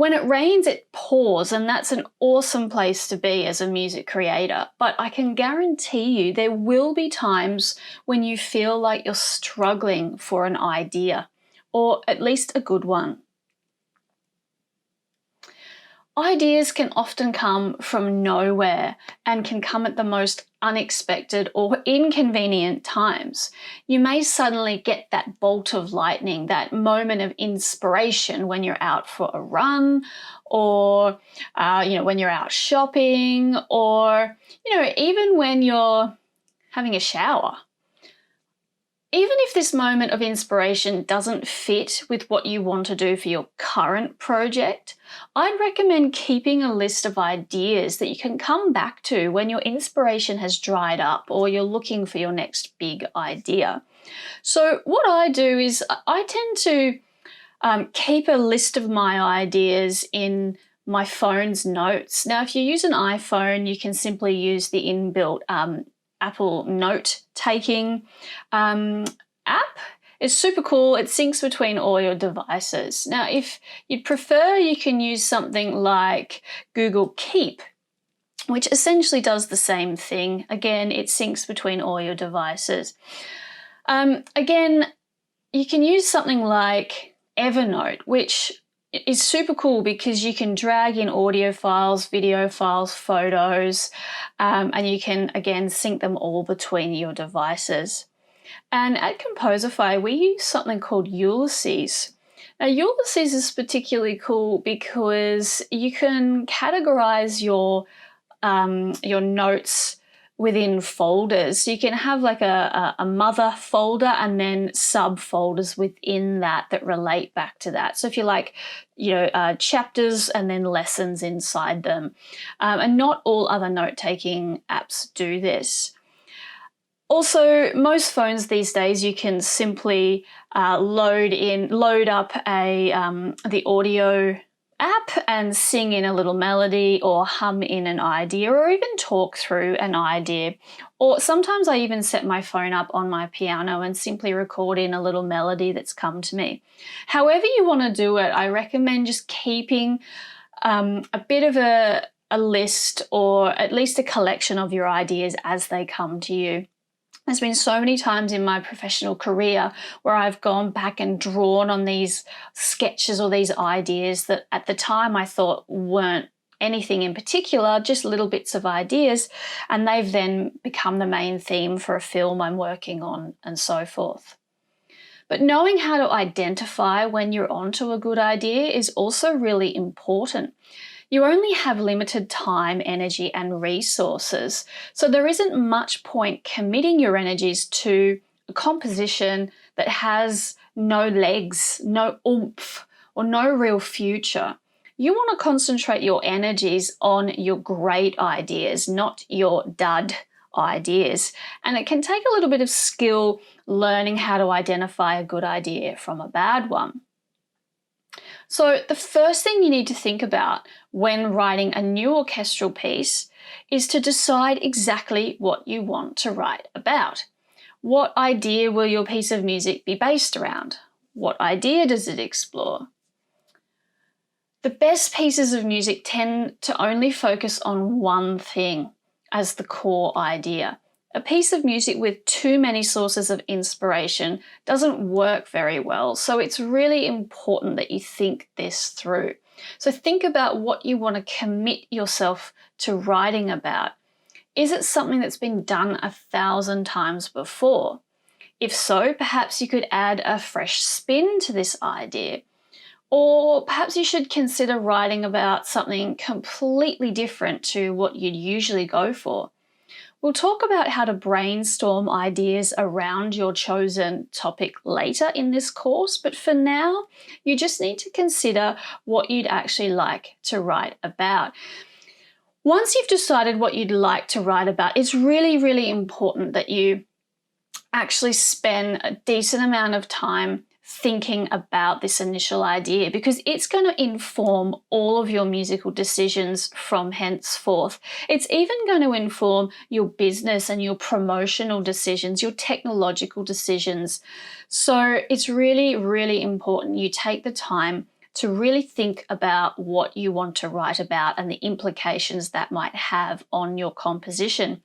When it rains, it pours, and that's an awesome place to be as a music creator. But I can guarantee you there will be times when you feel like you're struggling for an idea, or at least a good one. Ideas can often come from nowhere and can come at the most unexpected or inconvenient times. You may suddenly get that bolt of lightning, that moment of inspiration when you're out for a run, or when you're out shopping, or even when you're having a shower. Even if this moment of inspiration doesn't fit with what you want to do for your current project, I'd recommend keeping a list of ideas that you can come back to when your inspiration has dried up or you're looking for your next big idea. So what I do is I tend to keep a list of my ideas in my phone's notes. Now, if you use an iPhone, you can simply use the inbuilt Apple note-taking app. It's super cool. It syncs between all your devices. Now, if you'd prefer, you can use something like Google Keep, which essentially does the same thing. Again, it syncs between all your devices. Again, you can use something like Evernote, which is super cool because you can drag in audio files, video files, photos, and you can, again, sync them all between your devices. And at Composerfy, we use something called Ulysses. Now, Ulysses is particularly cool because you can categorize your notes within folders. You can have like a mother folder and then subfolders within that relate back to that. So if you like, chapters and then lessons inside them. And not all other note-taking apps do this. Also, most phones these days, you can simply load up the audio app and sing in a little melody or hum in an idea or even talk through an idea. Or sometimes I even set my phone up on my piano and simply record in a little melody that's come to me. However you want to do it, I recommend just keeping a bit of a list or at least a collection of your ideas as they come to you. There's been so many times in my professional career where I've gone back and drawn on these sketches or these ideas that at the time I thought weren't anything in particular, just little bits of ideas, and they've then become the main theme for a film I'm working on and so forth. But knowing how to identify when you're onto a good idea is also really important. You only have limited time, energy, and resources, so there isn't much point committing your energies to a composition that has no legs, no oomph, or no real future. You want to concentrate your energies on your great ideas, not your dud ideas. And it can take a little bit of skill learning how to identify a good idea from a bad one. So the first thing you need to think about when writing a new orchestral piece is to decide exactly what you want to write about. What idea will your piece of music be based around? What idea does it explore? The best pieces of music tend to only focus on one thing as the core idea. A piece of music with too many sources of inspiration doesn't work very well, so it's really important that you think this through. So think about what you want to commit yourself to writing about. Is it something that's been done 1,000 times before? If so, perhaps you could add a fresh spin to this idea. Or perhaps you should consider writing about something completely different to what you'd usually go for. We'll talk about how to brainstorm ideas around your chosen topic later in this course, but for now, you just need to consider what you'd actually like to write about. Once you've decided what you'd like to write about, it's really, really important that you actually spend a decent amount of time thinking about this initial idea, because it's going to inform all of your musical decisions from henceforth. It's even going to inform your business and your promotional decisions, your technological decisions. So it's really, really important you take the time to really think about what you want to write about and the implications that might have on your composition.